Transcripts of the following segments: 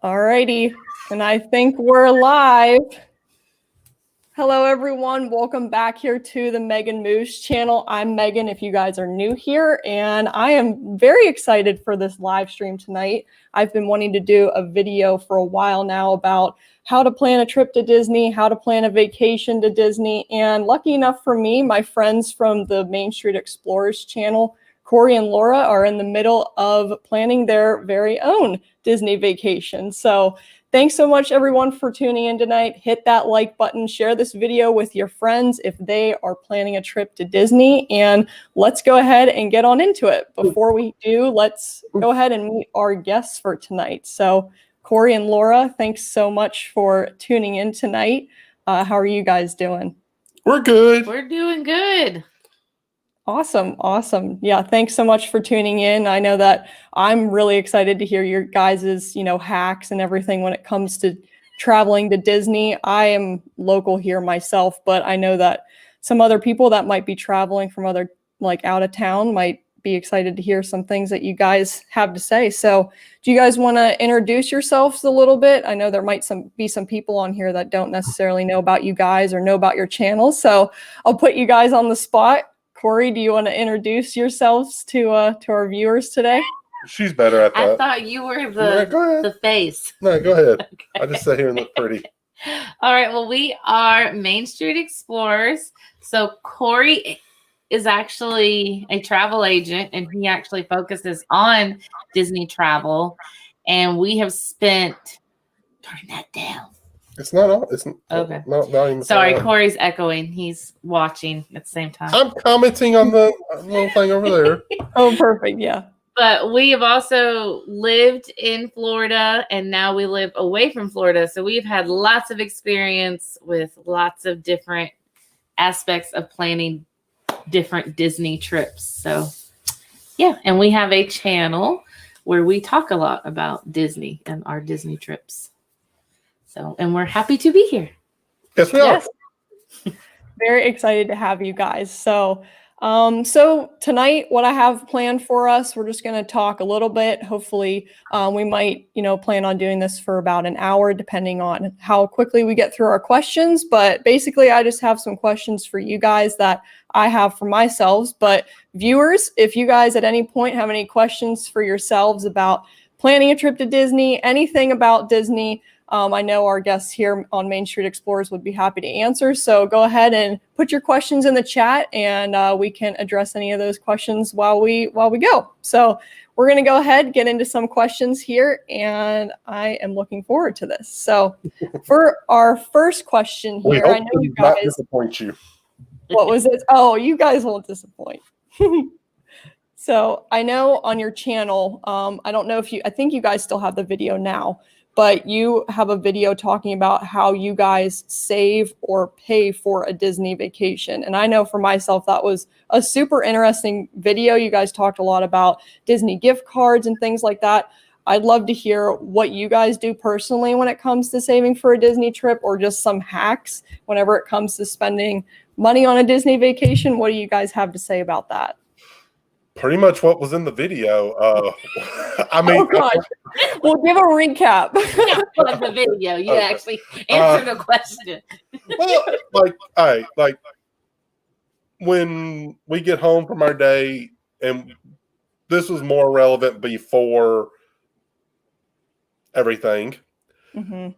Alrighty, and I think we're live. Hello everyone, welcome back here to the Megan Moose channel. I'm Megan if you guys are new here, and I am very excited for this live stream tonight. I've been wanting to do a video for a while now about how to plan a trip to Disney, how to plan a vacation to Disney, and lucky enough for me, my friends from the Mainstreet Explorers channel, Corey and Laura, are in the middle of planning their very own Disney vacation. So thanks so much everyone for tuning in tonight. Hit that like button, share this video with your friends if they are planning a trip to Disney, and let's go ahead and get on into it. Before we do, let's go ahead and meet our guests for tonight. So Corey and Laura, thanks so much for tuning in tonight. How are you guys doing? We're good. We're doing good. Awesome. Yeah, thanks so much for tuning in. I know that I'm really excited to hear your guys's, hacks and everything when it comes to traveling to Disney. I am local here myself, but I know that some other people that might be traveling from other, out of town might be excited to hear some things that you guys have to say. So do you guys want to introduce yourselves a little bit? I know there might be some people on here that don't necessarily know about you guys or know about your channel. So I'll put you guys on the spot. Corey, do you want to introduce yourselves to our viewers today? She's better at that. I thought you were the face. No, go ahead. Okay. I just sit here and look pretty. All right. Well, we are Mainstreet Explorers. So Corey is actually a travel agent, and he actually focuses on Disney travel. And we have spent. Turn that down. It's not all. It's okay. Not even. Sorry, Corey's echoing. He's watching at the same time. I'm commenting on the little thing over there. Oh, perfect. Yeah. But we have also lived in Florida, and now we live away from Florida. So we've had lots of experience with lots of different aspects of planning different Disney trips. So, yeah. And we have a channel where we talk a lot about Disney and our Disney trips. So, and we're happy to be here. Yes, we are. Very excited to have you guys. So tonight, what I have planned for us, we're just going to talk a little bit. Hopefully, we might, plan on doing this for about an hour, depending on how quickly we get through our questions. But basically, I just have some questions for you guys that I have for myself. But viewers, if you guys at any point have any questions for yourselves about planning a trip to Disney, anything about Disney, I know our guests here on Mainstreet Explorers would be happy to answer. So go ahead and put your questions in the chat, and we can address any of those questions while we go. So we're going to go ahead, get into some questions here, and I am looking forward to this. So for our first question here, I know you guys disappoint you. What was it? Oh, you guys won't disappoint. So I know on your channel, I don't know if I think you guys still have the video now, but you have a video talking about how you guys save or pay for a Disney vacation. And I know for myself, that was a super interesting video. You guys talked a lot about Disney gift cards and things like that. I'd love to hear what you guys do personally when it comes to saving for a Disney trip, or just some hacks whenever it comes to spending money on a Disney vacation. What do you guys have to say about that? Pretty much what was in the video. I mean, oh gosh. We'll give a recap. On the video, you actually answered the question. Well, like when we get home from our day, and this was more relevant before everything. Mm-hmm.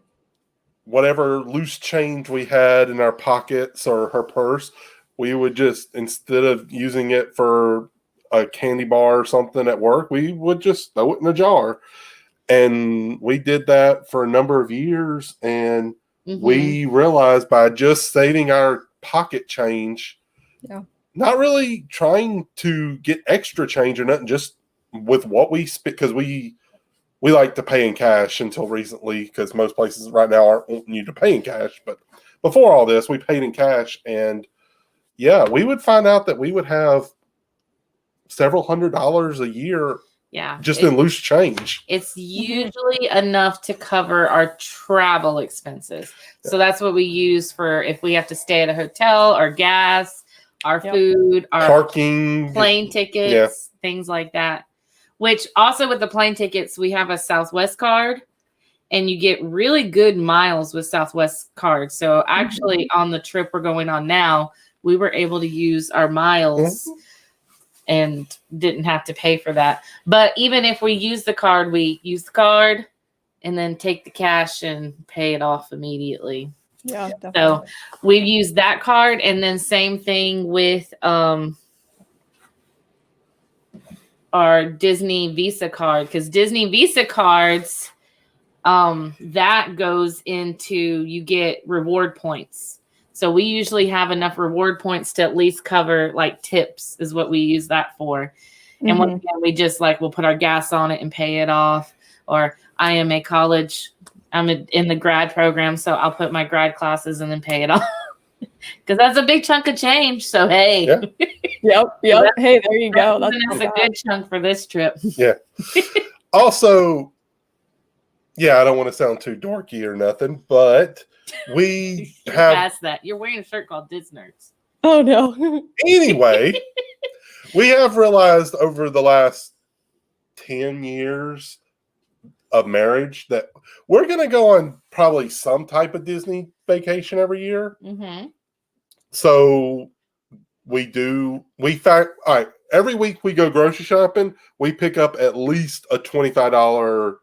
Whatever loose change we had in our pockets or her purse, we would just, instead of using it for a candy bar or something at work, we would just throw it in a jar. And we did that for a number of years, and we realized by just saving our pocket change, not really trying to get extra change or nothing, just with what we spent, because we like to pay in cash until recently, because most places right now aren't wanting you to pay in cash. But before all this, we paid in cash, and we would find out that we would have several $100s a year just in loose change. It's usually enough to cover our travel expenses. So that's what we use for if we have to stay at a hotel, our gas, our food, our parking, plane tickets, things like that. Which also with the plane tickets, we have a Southwest card. and you get really good miles with Southwest cards. So actually on the trip we're going on now, we were able to use our miles and didn't have to pay for that. But even if we use the card, we use the card and then take the cash and pay it off immediately. Yeah, definitely. So we've used that card, and then same thing with our Disney Visa card, because Disney Visa cards, that goes into, you get reward points. So we usually have enough reward points to at least cover like tips is what we use that for. And once again, we just like, we'll put our gas on it and pay it off. Or I am a college, I'm in the grad program, so I'll put my grad classes and then pay it off. Because that's a big chunk of change. So, hey. Yeah. Yep. Hey, there you go. That's a good chunk for this trip. Yeah. Also, yeah, I don't want to sound too dorky or nothing, but we have past that. You're wearing a shirt called Diz Nerds. Oh no. Anyway, we have realized over the last 10 years of marriage that we're going to go on probably some type of Disney vacation every year. So all right, every week we go grocery shopping, we pick up at least a $25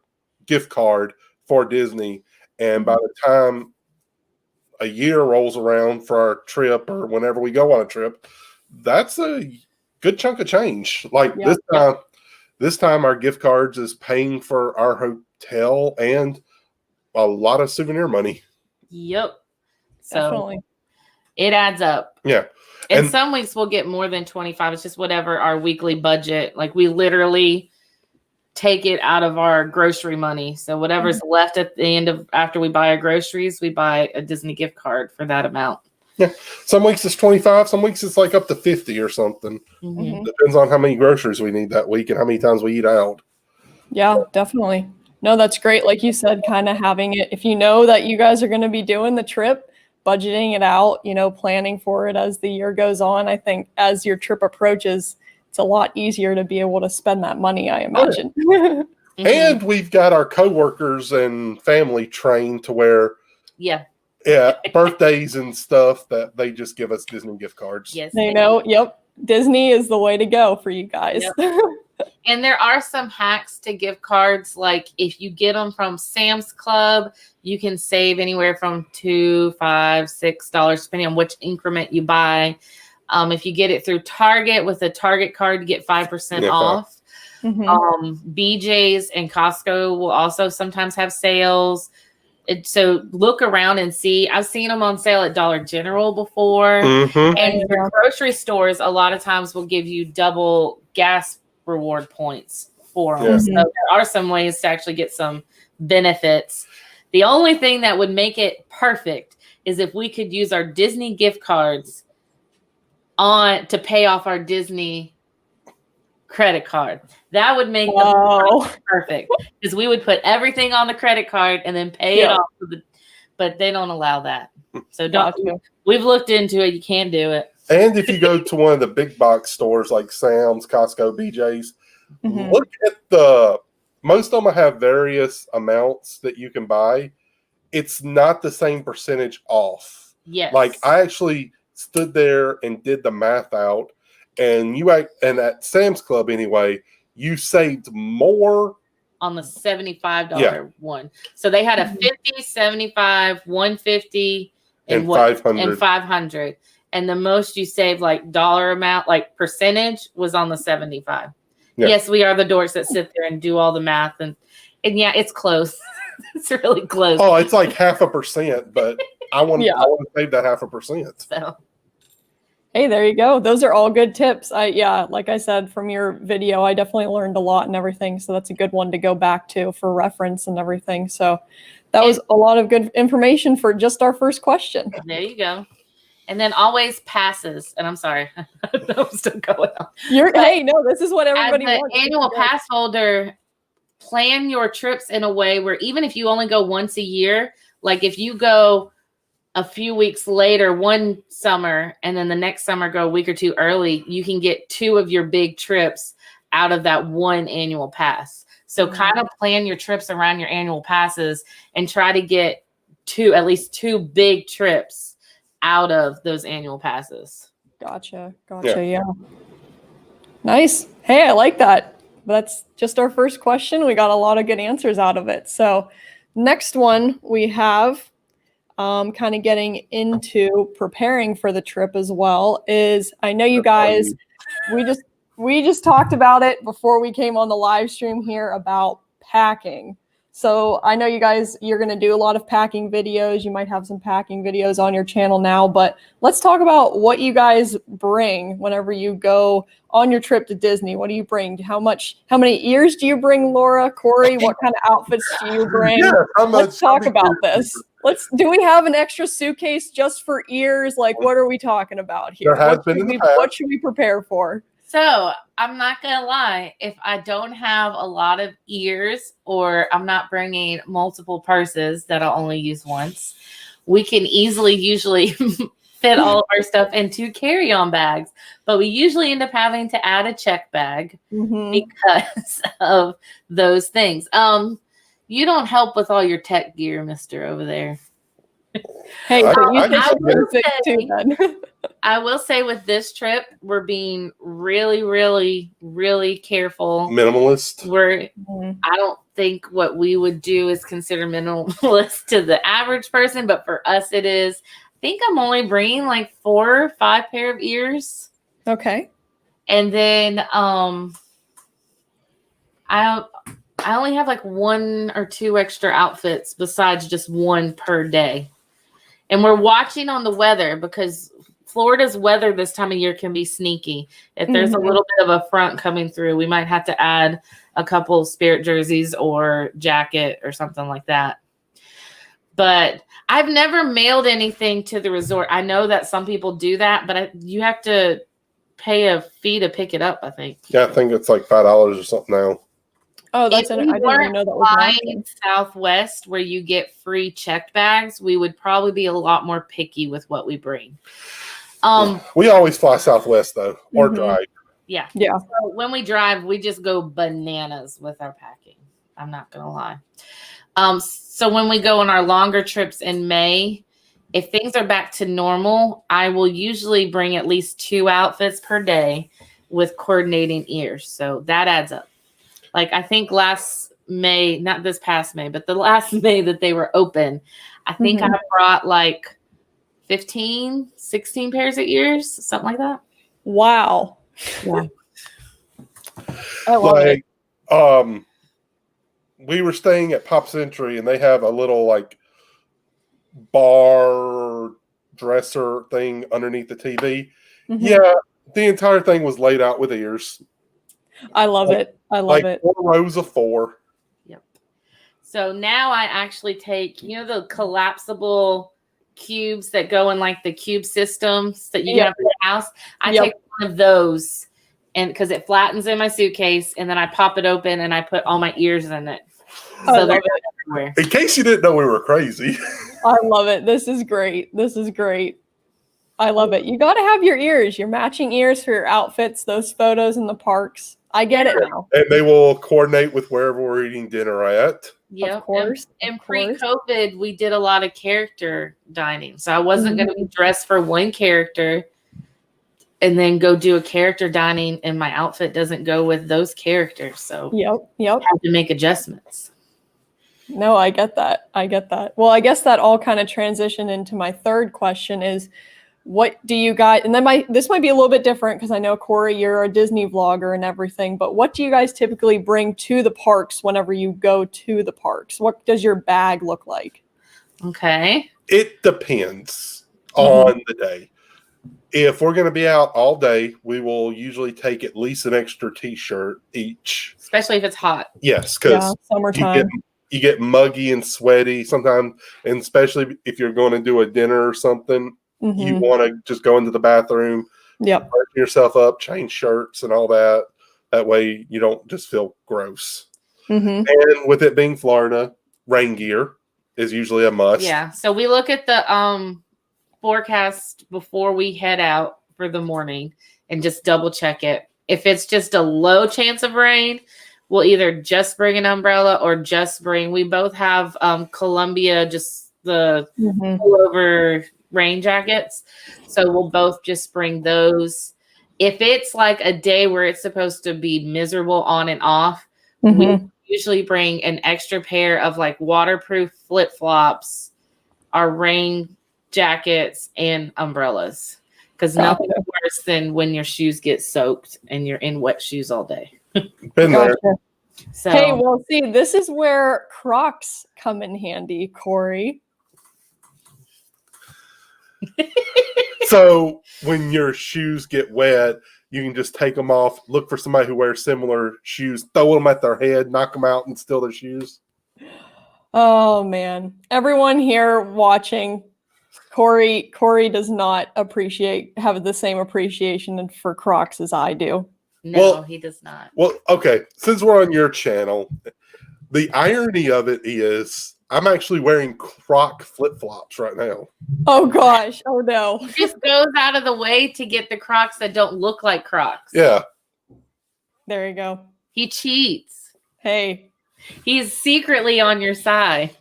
gift card for Disney. And by the time a year rolls around for our trip or whenever we go on a trip, that's a good chunk of change. Like this time our gift cards is paying for our hotel and a lot of souvenir money. Yep. So Definitely. It adds up. Yeah. And some weeks we'll get more than 25. It's just whatever our weekly budget. Like we literally take it out of our grocery money. So whatever's left at the end of after we buy our groceries, we buy a Disney gift card for that amount. Yeah. Some weeks it's 25, some weeks it's like up to 50 or something. Depends on how many groceries we need that week and how many times we eat out. Yeah, definitely. No, that's great. Like you said, kind of having it, if you know that you guys are going to be doing the trip, budgeting it out, planning for it as the year goes on. I think as your trip approaches, it's a lot easier to be able to spend that money, I imagine. And we've got our coworkers and family trained to where, birthdays and stuff that they just give us Disney gift cards. Yes, they know. Yep, Disney is the way to go for you guys. Yep. And there are some hacks to gift cards. Like if you get them from Sam's Club, you can save anywhere from $2, $5, $6, depending on which increment you buy. If you get it through Target with a Target card, you get 5% off. BJ's and Costco will also sometimes have sales. So look around and see. I've seen them on sale at Dollar General before. And your grocery stores a lot of times will give you double gas reward points for them. So there are some ways to actually get some benefits. The only thing that would make it perfect is if we could use our Disney gift cards to pay off our Disney credit card. That would make them perfect, because we would put everything on the credit card and then pay it off. But they don't allow that. So we've looked into it. You can't do it. And if you go to one of the big box stores like Sam's, Costco, BJ's, look at most of them have various amounts that you can buy. It's not the same percentage off. Yes. Like I actually stood there and did the math out, and at Sam's Club anyway, you saved more on the $75 one. So they had a 50, 75, 150, and 500. And the most you save, like dollar amount, like percentage, was on the 75. Yeah. Yes, we are the dorks that sit there and do all the math, and yeah, it's close. It's really close. Oh, it's like 0.5%, but I want to save that 0.5%. So, hey, there you go. Those are all good tips. Like I said from your video, I definitely learned a lot and everything. So that's a good one to go back to for reference and everything. So that was a lot of good information for just our first question. There you go. And then always passes. And I'm sorry, I'm still going on. Hey, no, this is what everybody wants. Annual pass holder, plan your trips in a way where even if you only go once a year, like if you go a few weeks later one summer and then the next summer go a week or two early, you can get 2 of your big trips out of that one annual pass. So kind of plan your trips around your annual passes and try to get at least two big trips out of those annual passes. Gotcha. Yeah. Nice. Hey, I like that. That's just our first question. We got a lot of good answers out of it. So next one we have, kind of getting into preparing for the trip as well, is I know you guys, we just talked about it before we came on the live stream here about packing. So I know you guys, you're going to do a lot of packing videos. You might have some packing videos on your channel now, but let's talk about what you guys bring whenever you go on your trip to Disney. What do you bring? How many ears do you bring, Laura, Corey? What kind of outfits do you bring? Yeah, let's talk about this. Do we have an extra suitcase just for ears? Like, what are we talking about here? There has been in the past. What should we prepare for? So I'm not going to lie. If I don't have a lot of ears or I'm not bringing multiple purses that I'll only use once, we can usually fit all of our stuff into carry-on bags. But we usually end up having to add a check bag because of those things. You don't help with all your tech gear, mister, over there. Hey, I will say with this trip, we're being really, really, really careful. Minimalist. I don't think what we would do is consider minimalist to the average person, but for us it is. I think I'm only bringing like 4 or 5 pair of ears. Okay. And then I only have like 1 or 2 extra outfits besides just one per day. And we're watching on the weather because Florida's weather this time of year can be sneaky. If there's a little bit of a front coming through, we might have to add a couple Spirit jerseys or jacket or something like that. But I've never mailed anything to the resort. I know that some people do that, but you have to pay a fee to pick it up, I think. Yeah, I think it's like $5 or something now. Oh, I didn't even know that was an option. Southwest, where you get free checked bags, we would probably be a lot more picky with what we bring. We always fly Southwest though, or drive. Yeah. Yeah. So when we drive, we just go bananas with our packing. I'm not gonna lie. So when we go on our longer trips in May, if things are back to normal, I will usually bring at least 2 outfits per day with coordinating ears. So that adds up. Like I think last May, not this past May, but the last May that they were open, I think I brought like 15, 16 pairs of ears, something like that. Wow. Yeah. I love it. We were staying at Pop Century and they have a little like bar dresser thing underneath the TV. Yeah, the entire thing was laid out with ears. I love it. I love it. 4 rows of 4. Yep. So now I actually take, the collapsible cubes that go in like the cube systems that you have in the house. I take one of those, and because it flattens in my suitcase, and then I pop it open and I put all my ears in it. So they're everywhere. In case you didn't know we were crazy. I love it. This is great. I love it. You got to have your ears, your matching ears for your outfits, those photos in the parks. I get it now. And they will coordinate with wherever we're eating dinner at. Yeah, of course. And pre-COVID, we did a lot of character dining. So I wasn't going to be dressed for one character and then go do a character dining, and my outfit doesn't go with those characters. So yep. I have to make adjustments. No, I get that. Well, I guess that all kind of transitioned into my third question is, what do you guys, and then this might be a little bit different because I know, Corey, you're a Disney vlogger and everything, but what do you guys typically bring to the parks whenever you go to the parks? What does your bag look like? Okay. It depends on the day. If we're going to be out all day, we will usually take at least an extra t-shirt each. Especially if it's hot. Yes, because summertime. You get muggy and sweaty sometimes, and especially if you're going to do a dinner or something, you want to just go into the bathroom, freshen yourself up, change shirts and all that. That way you don't just feel gross. And with it being Florida, rain gear is usually a must. Yeah. So we look at the forecast before we head out for the morning and just double check it. If it's just a low chance of rain, we'll either just bring an umbrella or we both have Columbia, just the pullover rain jackets. So we'll both just bring those. If it's like a day where it's supposed to be miserable on and off, we usually bring an extra pair of like waterproof flip-flops, our rain jackets, and umbrellas. Because nothing's worse than when your shoes get soaked and you're in wet shoes all day. Been there. So, hey, well, see, this is where Crocs come in handy, Corey. So when your shoes get wet, you can just take them off, look for somebody who wears similar shoes, throw them at their head, knock them out, and steal their shoes. Oh man, everyone here watching, Corey does not have the same appreciation for Crocs as I do. No, he does not. Well, okay, since we're on your channel, the irony of it is I'm actually wearing Croc flip-flops right now. Oh gosh, oh no. He just goes out of the way to get the Crocs that don't look like Crocs. Yeah. There you go. He cheats. Hey. He's secretly on your side.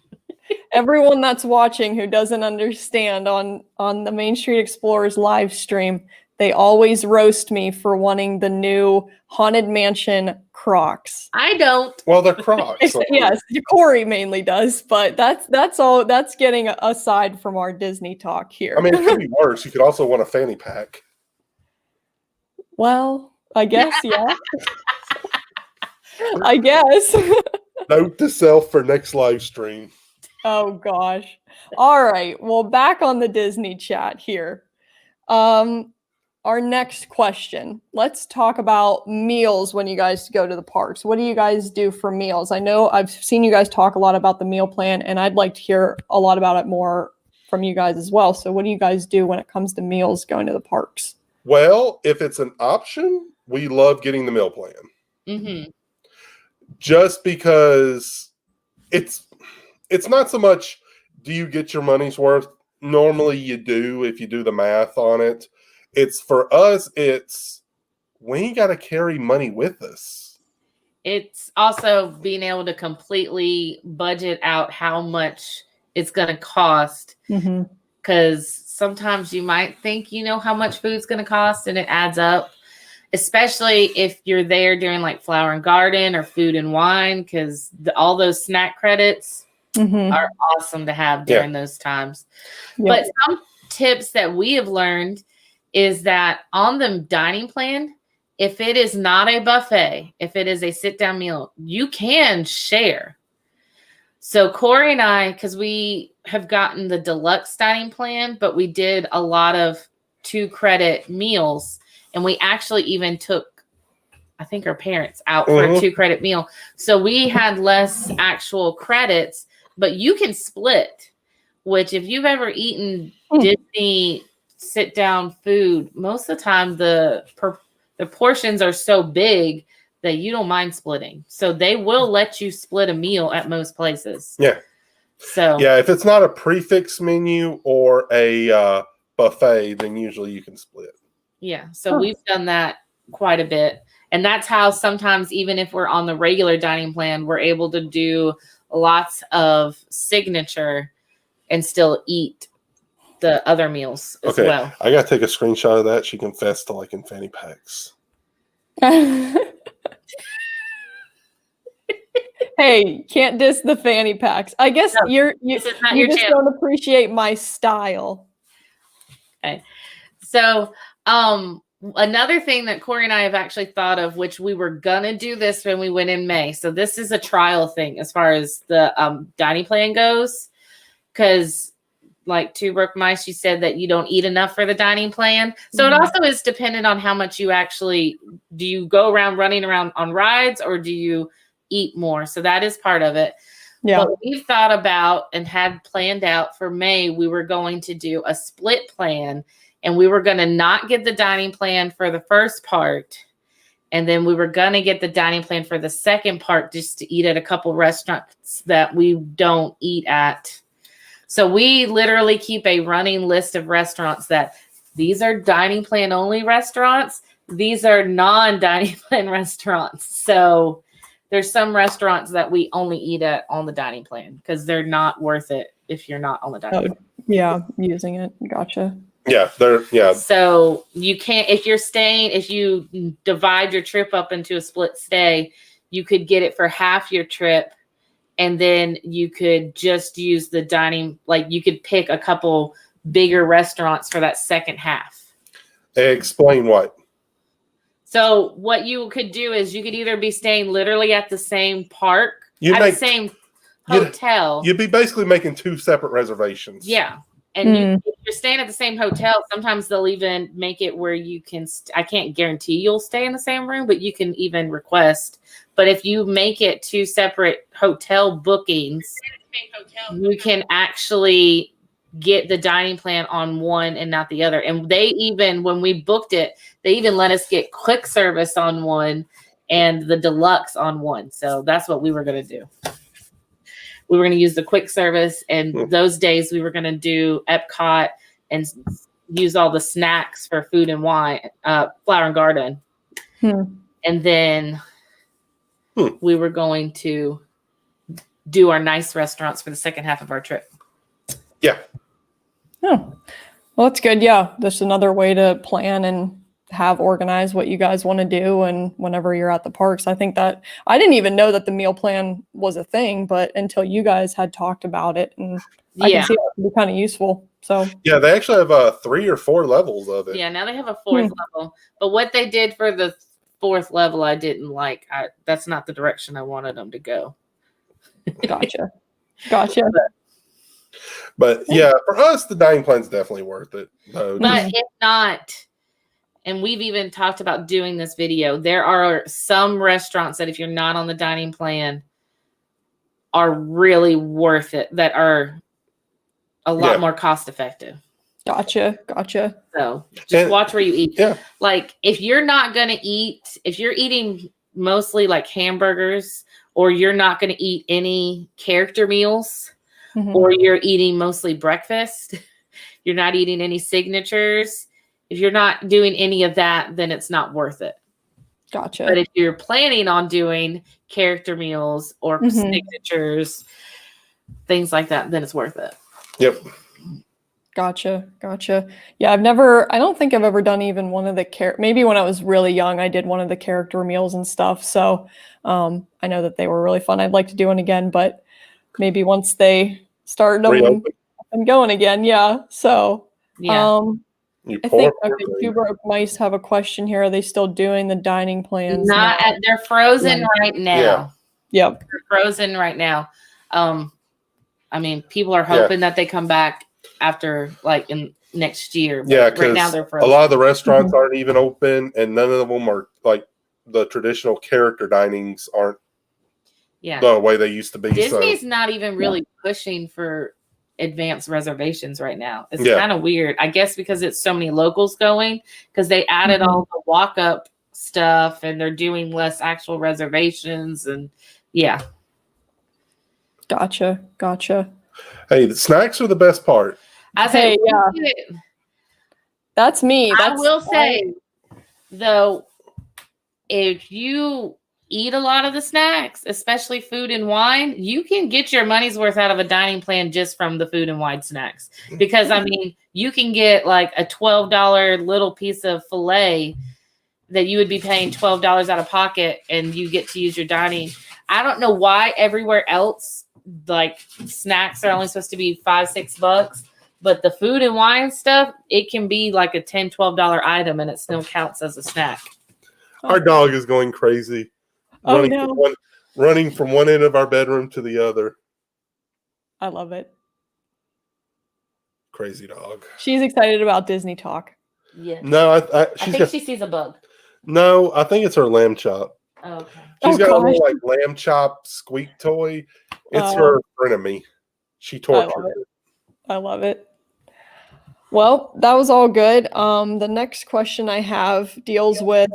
Everyone that's watching who doesn't understand, on the Mainstreet Explorers live stream, they always roast me for wanting the new Haunted Mansion Crocs. I don't. Well, they're Crocs. So. Yes, Corey mainly does, but that's all. That's getting aside from our Disney talk here. I mean, it could be worse. You could also want a fanny pack. Well, I guess, yeah. I guess. Note to self for next live stream. Oh gosh. All right. Well, back on the Disney chat here. Our next question. Let's talk about meals when you guys go to the parks. What do you guys do for meals? I know I've seen you guys talk a lot about the meal plan, and I'd like to hear a lot about it more from you guys as well. So what do you guys do when it comes to meals going to the parks? Well, if it's an option, we love getting the meal plan. Mm-hmm. Just because it's not so much do you get your money's worth. Normally you do if you do the math on it. It's for us, we ain't got to carry money with us. It's also being able to completely budget out how much it's going to cost. Because sometimes you might think you know how much food's going to cost and it adds up. Especially if you're there during like Flower and Garden or Food and Wine, because all those snack credits are awesome to have during those times. But some tips that we have learned is that on the dining plan, if it is not a buffet, if it is a sit-down meal, you can share. So Corey and I, because we have gotten the deluxe dining plan, but we did a lot of 2-credit meals. And we actually even took, I think, our parents out for a 2-credit meal. So we had less actual credits, but you can split, which if you've ever eaten Disney sit-down food, most of the time the portions are so big that you don't mind splitting. So they will let you split a meal at most places. Yeah. So yeah, if it's not a prefix menu or a buffet, then usually you can split. Yeah, so we've done that quite a bit. And that's how sometimes, even if we're on the regular dining plan, we're able to do lots of signature and still eat the other meals as well. I got to take a screenshot of that. She confessed to liking fanny packs. Hey, can't diss the fanny packs. I guess you just don't appreciate my style. Okay. So, another thing that Corey and I have actually thought of, which we were gonna do this when we went in May. So this is a trial thing as far as the dining plan goes, because like to Brooke Mice, she said that you don't eat enough for the dining plan. So it also is dependent on how much you actually do. You go around running around on rides, or do you eat more? So that is part of it. Yeah. But we've thought about and had planned out for May, we were going to do a split plan. And we were going to not get the dining plan for the first part. And then we were going to get the dining plan for the second part, just to eat at a couple restaurants that we don't eat at. So we literally keep a running list of restaurants that these are dining plan only restaurants. These are non-dining plan restaurants. So there's some restaurants that we only eat at on the dining plan because they're not worth it if you're not on the dining plan. Yeah, using it. Gotcha. Yeah, So you can't, if you divide your trip up into a split stay, you could get it for half your trip, and then you could just use the dining, like you could pick a couple bigger restaurants for that second half. Explain what. So what you could do is you could either be staying literally at the same park, the same hotel. You'd be basically making 2 separate reservations. Yeah. And if you're staying at the same hotel, sometimes they'll even make it where you can, I can't guarantee you'll stay in the same room, but you can even request. But if you make it 2 separate hotel bookings, you can actually get the dining plan on one and not the other. And they even, when we booked it, they even let us get quick service on one and the deluxe on one. So that's what we were going to do. We were going to use the quick service, and those days we were going to do Epcot and use all the snacks for food and wine, Flower and Garden. And then we were going to do our nice restaurants for the second half of our trip. Yeah. Oh, well, that's good. Yeah. That's another way to plan and have organized what you guys want to do. And whenever you're at the parks, I think that I didn't even know that the meal plan was a thing, but until you guys had talked about it, and I can see it would be kind of useful. So yeah, they actually have 3 or 4 levels of it. Yeah. Now they have a 4th level, but what they did for the 4th level, I didn't like. That's not the direction I wanted them to go. Gotcha. But yeah, for us, the dining plan's definitely worth it. Though. But if not, and we've even talked about doing this video, there are some restaurants that if you're not on the dining plan are really worth it, that are a lot more cost effective. Gotcha. So just watch where you eat. Yeah. Like if you're not going to eat, if you're eating mostly like hamburgers, or you're not going to eat any character meals, or you're eating mostly breakfast, you're not eating any signatures. If you're not doing any of that, then it's not worth it. Gotcha. But if you're planning on doing character meals or signatures, things like that, then it's worth it. Yep. Gotcha. Yeah, I don't think I've ever done even one of the maybe when I was really young, I did one of the character meals and stuff. So I know that they were really fun. I'd like to do one again, but maybe once they start them and going again. Yeah. So I think Hubert Mice have a question here. Are they still doing the dining plans? They're frozen right now. Yeah. Yep. They're frozen right now. I mean, people are hoping that they come back after like in next year. Yeah, right now they're frozen. A lot of the restaurants aren't even open, and none of them are like the traditional character dinings aren't the way they used to be. Disney's not even really pushing for advanced reservations right now. It's kind of weird. I guess because it's so many locals going, because they added all the walk-up stuff and they're doing less actual reservations, and Gotcha. Hey, the snacks are the best part. That's me. I will say, though, if you eat a lot of the snacks, especially food and wine, you can get your money's worth out of a dining plan just from the food and wine snacks. Because, I mean, you can get like a $12 little piece of filet that you would be paying $12 out of pocket, and you get to use your dining. I don't know why everywhere else, like snacks are only supposed to be $5-6, but the food and wine stuff, it can be like a $10-12 item and it still counts as a snack. Our dog is going crazy. Running from one end of our bedroom to the other. I love it. Crazy dog. She's excited about Disney talk. Yeah. No, I think she sees a bug. No, I think it's her lamb chop. Oh, okay. She's got a little like lamb chop squeak toy. It's her frenemy. She tortured it. I love it. Well, that was all good. The next question I have deals with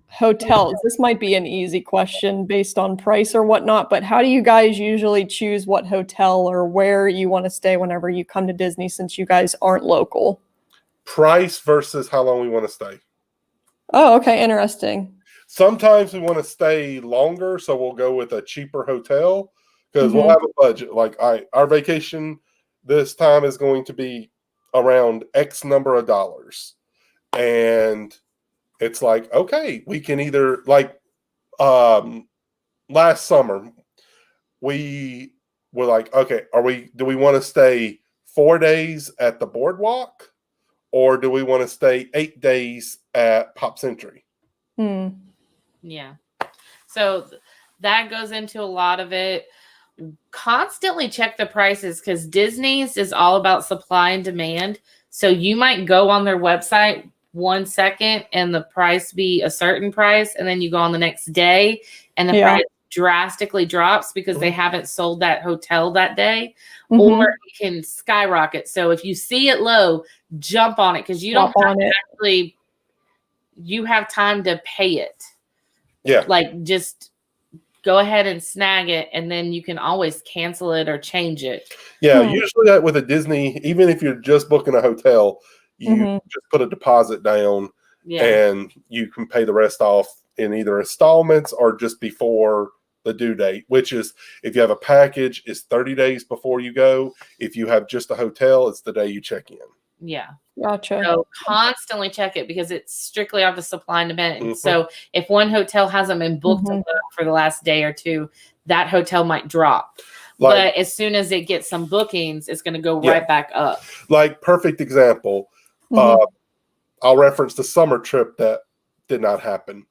hotels. This might be an easy question based on price or whatnot, but how do you guys usually choose what hotel or where you want to stay whenever you come to Disney, since you guys aren't local? Price versus how long we want to stay. Oh, okay. Interesting. Sometimes we want to stay longer, so we'll go with a cheaper hotel because we'll have a budget. Like, our vacation this time is going to be around X number of dollars. And it's like, okay, we can either, like, last summer, we were like, okay, do we want to stay 4 days at the boardwalk, or do we want to stay 8 days at Pop Century? Yeah. So that goes into a lot of it. Constantly check the prices, because Disney's is all about supply and demand. So you might go on their website 1 second and the price be a certain price, and then you go on the next day and the price drastically drops because they haven't sold that hotel that day, or it can skyrocket. So if you see it low, jump on it, because you don't have to actually, you have time to pay it. Yeah. Like, just go ahead and snag it, and then you can always cancel it or change it. Yeah, usually with a Disney, even if you're just booking a hotel, you just put a deposit down and you can pay the rest off in either installments or just before the due date, which is, if you have a package, is 30 days before you go. If you have just a hotel, it's the day you check in. Yeah. Gotcha. So constantly check it, because it's strictly off the supply and demand. So if one hotel hasn't been booked for the last day or two, that hotel might drop. But as soon as it gets some bookings, it's going to go right back up. Like, perfect example. I'll reference the summer trip that did not happen.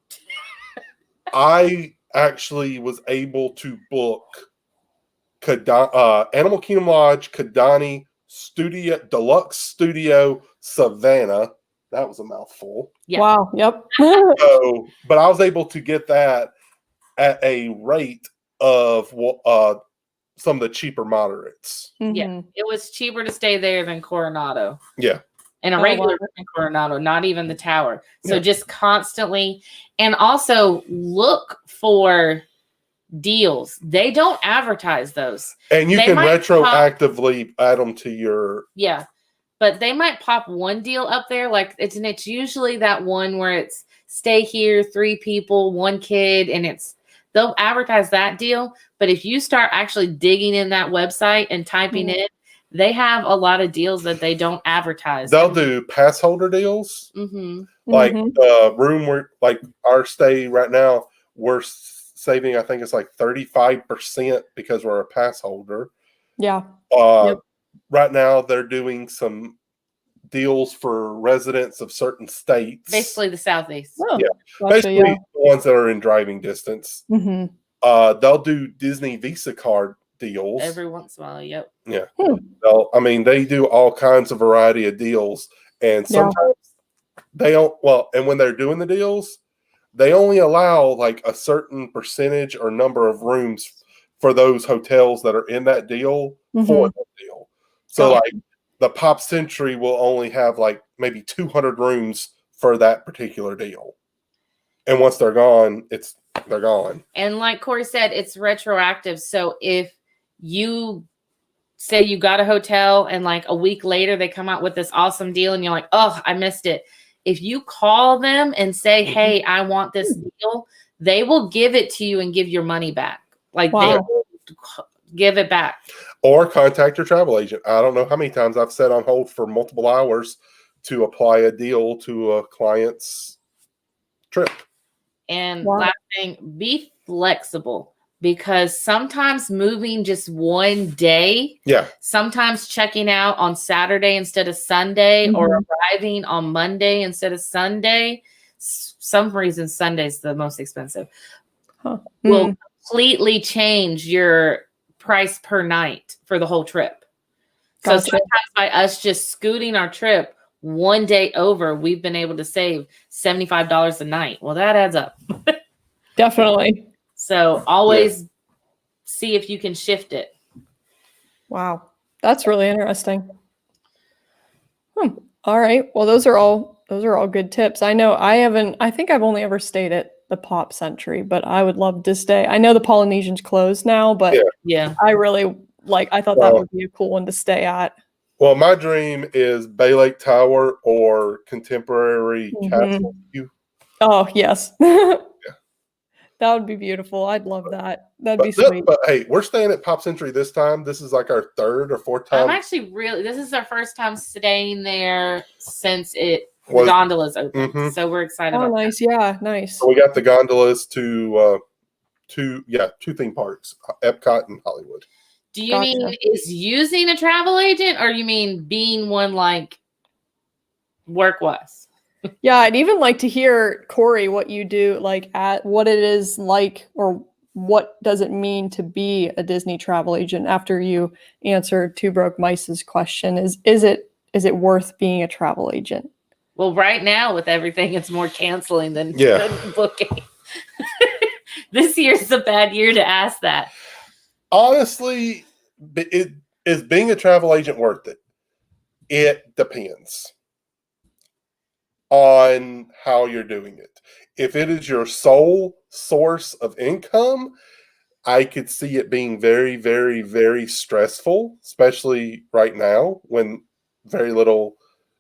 I actually was able to book Animal Kingdom Lodge, Kidani Studio, Deluxe Studio, Savannah. That was a mouthful. Yeah. Wow. Yep. But I was able to get that at a rate of some of the cheaper moderates. Yeah. It was cheaper to stay there than Coronado. Yeah. And a regular Coronado, not even the tower. So just constantly, and also look for deals. They don't advertise those. And you can retroactively add them to your... Yeah. But they might pop one deal up there. Like, it's usually that one where it's stay here, 3 people, 1 kid, and they'll advertise that deal. But if you start actually digging in that website and typing in, they have a lot of deals that they don't advertise. They'll do pass holder deals. Like the room where, like, our stay right now, we're saving, I think it's like 35% because we're a pass holder. Yeah. Right now they're doing some deals for residents of certain states. Basically the Southeast. Oh, yeah. Gotcha, Basically the ones that are in driving distance. They'll do Disney Visa card deals every once in a while. Yep. Yeah. They do all kinds of variety of deals, and sometimes they don't. Well, and when they're doing the deals, they only allow like a certain percentage or number of rooms for those hotels that are in that deal for that deal. So like the Pop Century will only have like maybe 200 rooms for that particular deal. And once they're gone, they're gone. And like Corey said, it's retroactive. So if you say you got a hotel and like a week later they come out with this awesome deal and you're like, oh, I missed it. If you call them and say, hey, I want this deal, they will give it to you and give your money back. Like they will give it back. Or contact your travel agent. I don't know how many times I've sat on hold for multiple hours to apply a deal to a client's trip. And last thing, be flexible, because sometimes moving just one day, sometimes checking out on Saturday instead of Sunday, or arriving on Monday instead of Sunday, some reason Sunday's the most expensive, will completely change your price per night for the whole trip. So sometimes by us just scooting our trip one day over, we've been able to save $75 a night. Well, that adds up. Definitely. So always see if you can shift it. Wow. That's really interesting. All right. Well, those are all good tips. I know I think I've only ever stayed at the Pop Century, but I would love to stay. I know the Polynesian's closed now, but I really I thought that would be a cool one to stay at. Well, my dream is Bay Lake Tower or Contemporary Castle View. Oh, yes. That would be beautiful. I'd love that. That'd be sweet. But hey, we're staying at Pop Century this time. This is like our third or fourth time. I'm actually this is our first time staying there since the gondola's open. Mm-hmm. So we're excited Oh, about nice. that. Yeah, nice. So we got the gondolas to two theme parks, Epcot and Hollywood. Do you mean is using a travel agent, or you mean being one like work-wise? Yeah, I'd even like to hear, Corey, what you do, like at what it is like, or what does it mean to be a Disney travel agent after you answered Two Broke Mice's question. Is it worth being a travel agent? Well, right now with everything, it's more canceling than booking. This year's a bad year to ask that. Honestly, is being a travel agent worth it? It depends on how you're doing it. If it is your sole source of income, I could see it being very, very, very stressful, especially right now when very little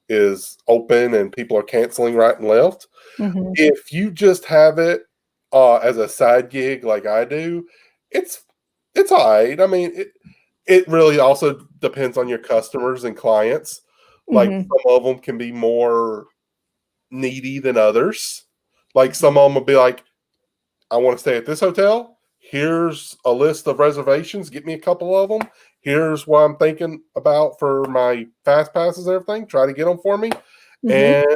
is open and people are canceling right and left. Mm-hmm. If you just have it as a side gig like I do, it's all right. I mean, it really also depends on your customers and clients. Like some of them can be more needy than others. Like some of them will be like, I want to stay at this hotel. Here's a list of reservations. Get me a couple of them. Here's what I'm thinking about for my fast passes and everything. Try to get them for me. And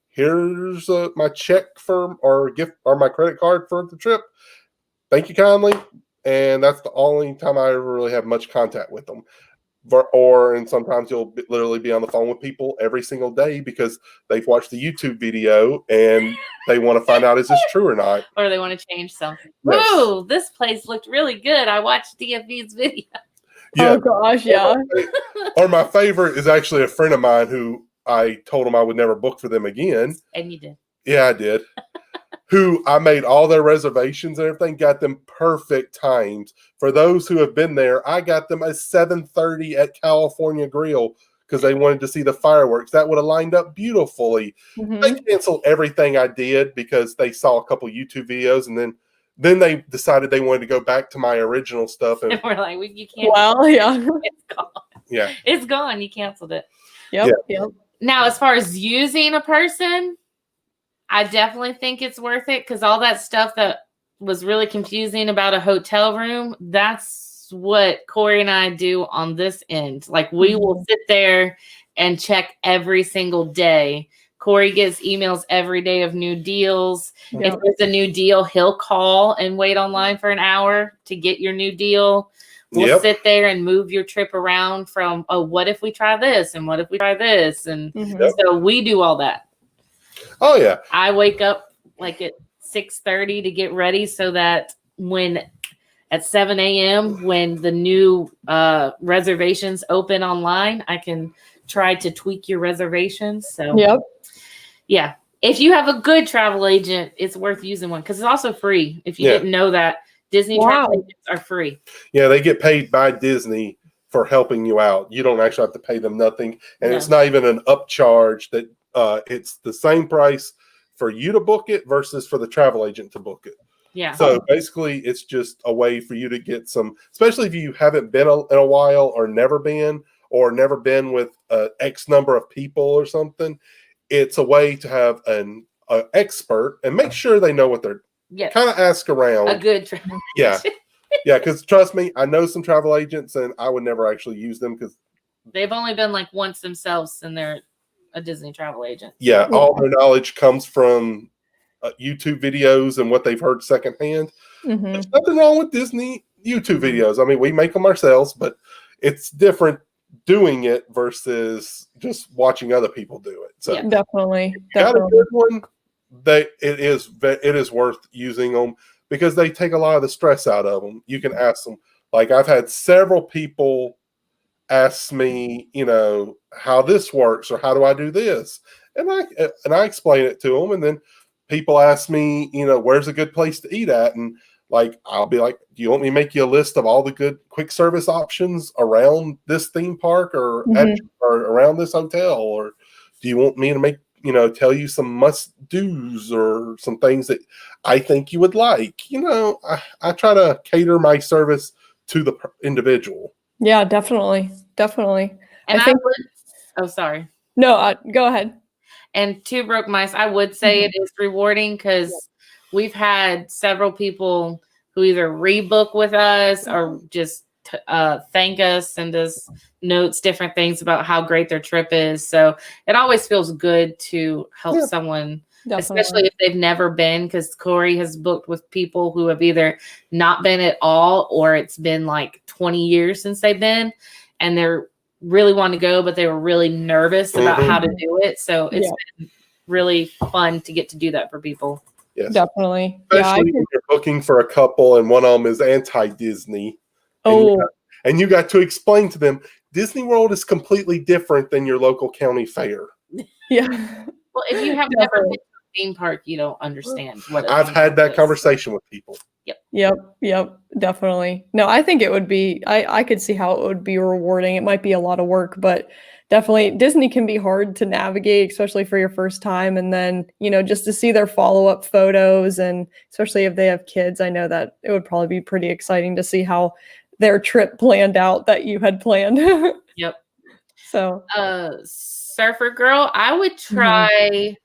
here's my check or gift or my credit card for the trip. Thank you kindly. And that's the only time I ever really have much contact with them. And sometimes you'll literally be on the phone with people every single day because they've watched the YouTube video and they want to find out is this true or not. Or they want to change something. Yes. Whoa, this place looked really good. I watched DFV's video. Yeah. Oh gosh, yeah. Or my favorite is actually a friend of mine who I told him I would never book for them again. And you did. Yeah, I did. Who I made all their reservations and everything, got them perfect times. For those who have been there, I got them at 7:30 at California Grill because they wanted to see the fireworks. That would have lined up beautifully. They canceled everything I did because they saw a couple YouTube videos, and then they decided they wanted to go back to my original stuff. And we're like, you can't. Well, yeah. It's gone. Yeah. It's gone. You canceled it. Yep. Now, as far as using a person, I definitely think it's worth it because all that stuff that was really confusing about a hotel room, that's what Corey and I do on this end. Like we will sit there and check every single day. Corey gets emails every day of new deals. If there's a new deal, he'll call and wait online for an hour to get your new deal. We'll sit there and move your trip around from, what if we try this? And what if we try this? And so we do all that. Oh, yeah. I wake up like at 6:30 to get ready so that at 7 a.m. when the new reservations open online, I can try to tweak your reservations. So yeah, if you have a good travel agent, it's worth using one because it's also free. If you didn't know that, Disney travel agents are free. Yeah, they get paid by Disney for helping you out. You don't actually have to pay them nothing, and it's not even an upcharge. That it's the same price for you to book it versus for the travel agent to book it. Yeah. So basically, it's just a way for you to get some, especially if you haven't been in a while or never been with X number of people or something. It's a way to have an expert and make sure they know what they're. Kind of ask around. A good travel. Yeah. Yeah, because trust me, I know some travel agents and I would never actually use them because they've only been like once themselves and they're a Disney travel agent. Yeah, all their knowledge comes from YouTube videos and what they've heard secondhand. There's nothing wrong with Disney YouTube videos. I mean, we make them ourselves, but it's different doing it versus just watching other people do it. So definitely. Got a good one. It is worth using them because they take a lot of the stress out of them. You can ask them. Like I've had several people ask me, how this works or how do I do this, and I explain it to them, and then people ask me, where's a good place to eat at, and like I'll be like, do you want me to make you a list of all the good quick service options around this theme park or around this hotel, or do you want me to make tell you some must-dos or some things that I think you would like. I try to cater my service to the individual. Yeah, definitely. Definitely. And I think, oh, sorry. no, go ahead. And Two Broke Mice, I would say it is rewarding because we've had several people who either rebook with us or just thank us, send us notes, different things about how great their trip is. So it always feels good to help someone, especially if they've never been, because Corey has booked with people who have either not been at all or it's been like 20 years since they've been, and they're really want to go, but they were really nervous about how to do it. So it's been really fun to get to do that for people. Yes, definitely. Especially when you're looking for a couple and one of them is anti-Disney. Oh, and you got to explain to them Disney World is completely different than your local county fair. Yeah. Well, if you have never been to a theme park, you don't understand what I've had that conversation with people. Yep. Definitely. No, I think it would be, I could see how it would be rewarding. It might be a lot of work, but definitely Disney can be hard to navigate, especially for your first time. And then, just to see their follow-up photos, and especially if they have kids, I know that it would probably be pretty exciting to see how their trip planned out that you had planned. Yep. So, Surfer Girl, I would try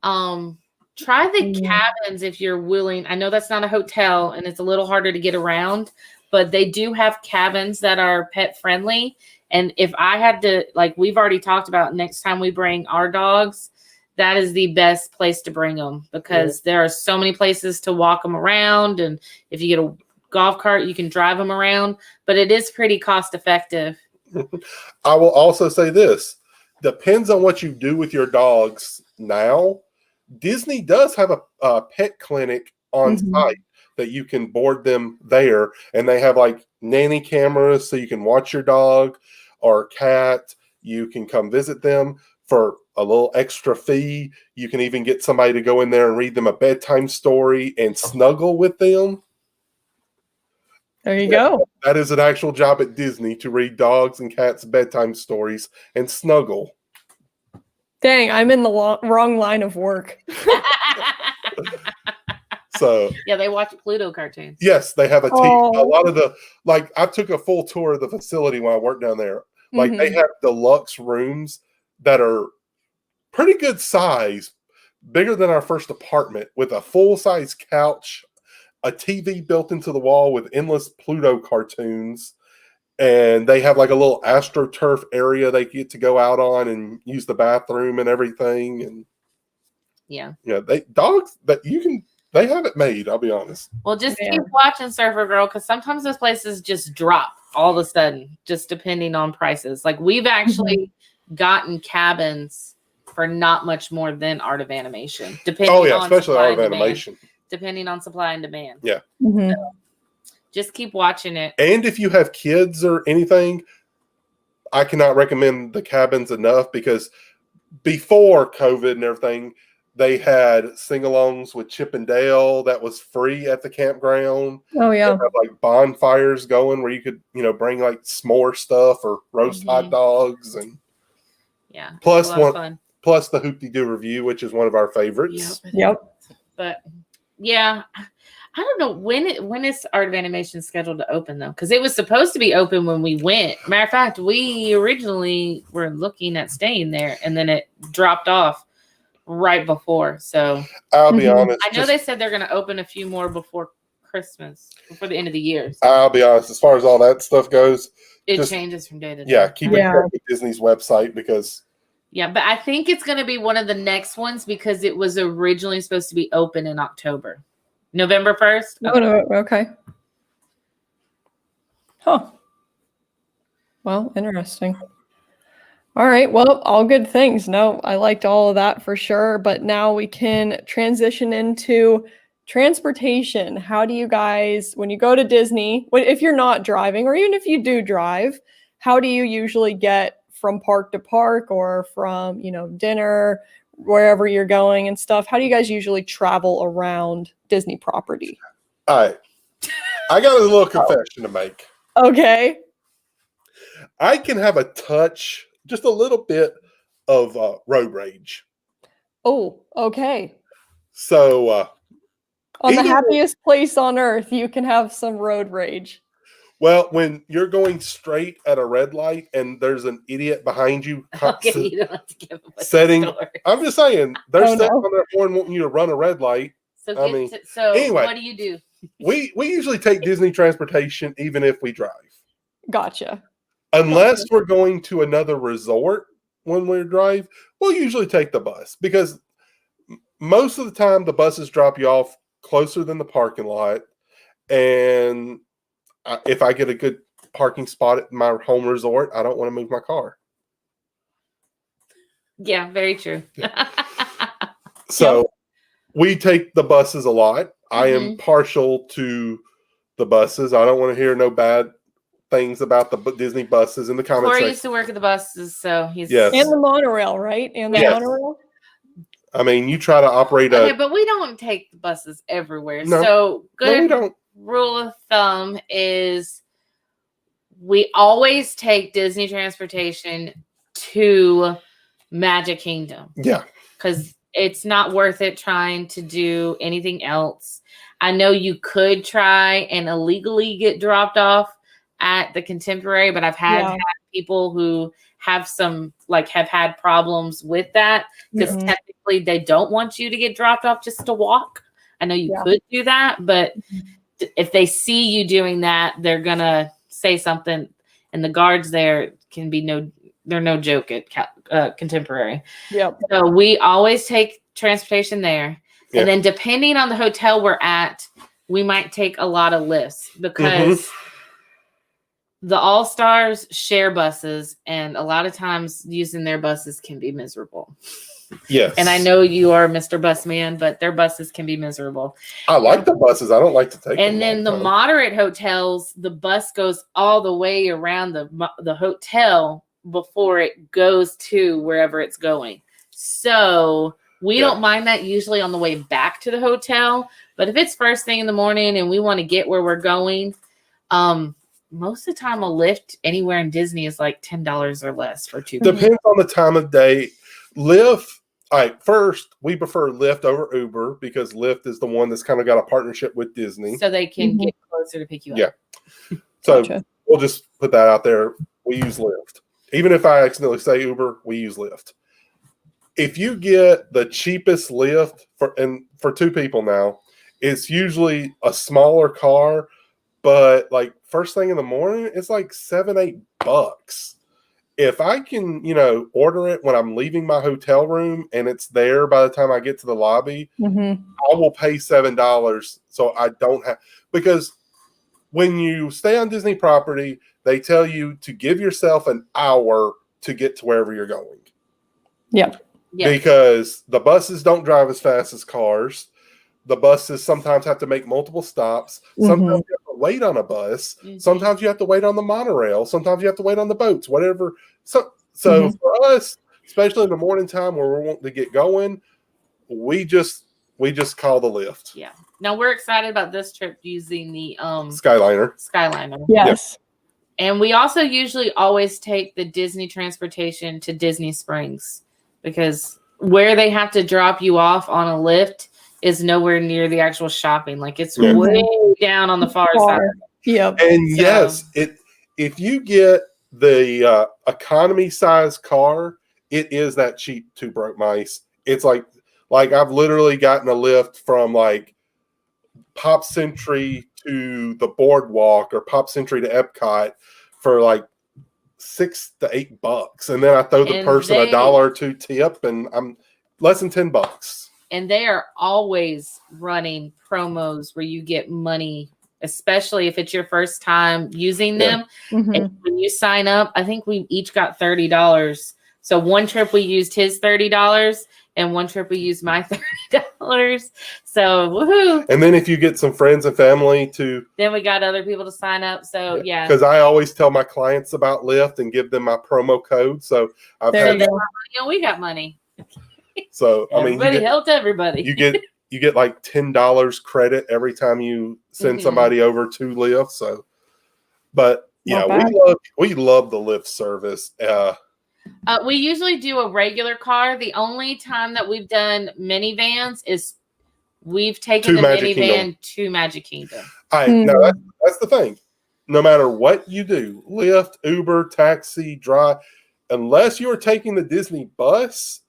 the cabins if you're willing. I know that's not a hotel and it's a little harder to get around, but they do have cabins that are pet friendly. And if I had to, like we've already talked about, next time we bring our dogs, that is the best place to bring them, because there are so many places to walk them around. And if you get a golf cart, you can drive them around, but it is pretty cost effective. I will also say this, depends on what you do with your dogs now. Disney does have a pet clinic on site that you can board them there, and they have like nanny cameras so you can watch your dog or cat. You can come visit them for a little extra fee. You can even get somebody to go in there and read them a bedtime story and snuggle with them. There you go. That is an actual job at Disney, to read dogs and cats bedtime stories and snuggle. Dang, I'm in the wrong line of work. So yeah, they watch Pluto cartoons. Yes, they have a team. A lot of the, like, I took a full tour of the facility when I worked down there. Like, they have deluxe rooms that are pretty good size, bigger than our first apartment, with a full-size couch, a TV built into the wall with endless Pluto cartoons. And they have like a little AstroTurf area they get to go out on and use the bathroom and everything. And they have it made, I'll be honest. Well, just keep watching Surfer Girl, because sometimes those places just drop all of a sudden, just depending on prices. Like, we've actually gotten cabins for not much more than Art of Animation, depending on especially Art of Animation. Depending on supply and demand. Yeah. Mm-hmm. So, just keep watching it. And if you have kids or anything, I cannot recommend the cabins enough, because before COVID and everything, they had sing-alongs with Chip and Dale that was free at the campground. Oh, yeah. They had like bonfires going where you could, bring like s'more stuff or roast hot dogs. And plus the Hoop-Dee-Doo Review, which is one of our favorites. Yep. But yeah, I don't know when is Art of Animation scheduled to open, though, because it was supposed to be open when we went. Matter of fact, we originally were looking at staying there, and then it dropped off right before. So I'll be honest. I know they said they're going to open a few more before Christmas, before the end of the year. So. I'll be honest. As far as all that stuff goes, it changes from day to day. Yeah, keep in touch with Disney's website, because. Yeah, but I think it's going to be one of the next ones, because it was originally supposed to be open in October. November 1st? Okay. Oh, no, okay. Huh. Well, interesting. All right. Well, all good things. No, I liked all of that for sure. But now we can transition into transportation. How do you guys, when you go to Disney, if you're not driving, or even if you do drive, how do you usually get from park to park, or from, dinner, wherever you're going and stuff? How do you guys usually travel around Disney property? All right. I got a little confession to make. Okay. I can have just a little bit of road rage. Oh, okay. So On the Even- happiest place on earth, you can have some road rage. well, when you're going straight at a red light and there's an idiot behind you Okay, you don't have to give away setting, the story. I'm just saying they're Oh, setting no. on their horn wanting you to run a red light. So, I mean, anyway. what do you do? We usually take Disney transportation even if we drive. Gotcha. Unless we're going to another resort when we drive, we'll usually take the bus because most of the time the buses drop you off closer than the parking lot. And if I get a good parking spot at my home resort, I don't want to move my car. Yeah, very true. So we take the buses a lot. I am Mhm. partial to the buses. I don't want to hear no bad things about the Disney buses in the comments Corey section. used to work at the buses, so he's Yes. And the monorail, right? And the Yes. monorail? I mean, you try to operate Okay, a but we don't take the buses everywhere. No. So no, we good don't. rule of thumb is we always take Disney transportation to Magic Kingdom Yeah, because it's not worth it trying to do anything else. I know you could try and illegally get dropped off at the Contemporary, but I've had people who have have had problems with that because Mhm. technically they don't want you to get dropped off just to walk. I know you could do that, but if they see you doing that, they're gonna say something, and the guards there can be they're no joke at Contemporary. Yep. So we always take transportation there. Yeah. And then depending on the hotel we're at, we might take a lot of lifts because the All-Stars share buses, and a lot of times using their buses can be miserable. yes. And I know you are Mr. Busman, but their buses can be miserable. I like the buses. I don't like to take them. And then the moderate hotels, the bus goes all the way around the hotel before it goes to wherever it's going. So we don't mind that usually on the way back to the hotel. But if it's first thing in the morning and we want to get where we're going, most of the time a Lyft anywhere in Disney is like $10 or less for 2 people. Depends on the time of day. Lyft, all right, first, we prefer Lyft over Uber because Lyft is the one that's kind of got a partnership with Disney. So they can get closer to pick you up. Yeah. So Gotcha. we'll just put that out there. We use Lyft. Even if I accidentally say Uber, we use Lyft. If you get the cheapest Lyft for 2 people now, it's usually a smaller car, but like first thing in the morning, it's like $7-8. If I can, order it when I'm leaving my hotel room and it's there by the time I get to the lobby, I will pay $7 so I don't have, because when you stay on Disney property, they tell you to give yourself an hour to get to wherever you're going. Yep. Yeah. Because the buses don't drive as fast as cars. The buses sometimes have to make multiple stops. Sometimes you have to wait on a bus. Sometimes you have to wait on the monorail. Sometimes you have to wait on the boats, whatever. So for us, especially in the morning time where we're wanting to get going, we just call the Lyft. Yeah. Now we're excited about this trip using the Skyliner. Yes. And we also usually always take the Disney transportation to Disney Springs because where they have to drop you off on a Lyft is nowhere near the actual shopping. Like it's way down on the far side. Yep. And if you get the economy size car, it is that cheap to broke mice. It's like I've literally gotten a lift from like Pop Century to the Boardwalk or Pop Century to Epcot for like $6 to $8, and then I throw the person $1 or $2 tip, and I'm less than $10. And they are always running promos where you get money, especially if it's your first time using them. And when you sign up, I think we each got $30. So one trip we used his $30, and one trip we used my $30. So woohoo! And then if you get some friends and family then we got other people to sign up. So yeah, because I always tell my clients about Lyft and give them my promo code. So we got money. So everybody helped everybody. You get like $10 credit every time you send somebody over to Lyft. So, but yeah, we love the Lyft service. We usually do a regular car. The only time that we've done minivans is we've taken To the Magic minivan Kingdom. to Magic Kingdom. All right, now that's the thing. No matter what you do, Lyft, Uber, taxi, drive, unless you're taking the Disney bus,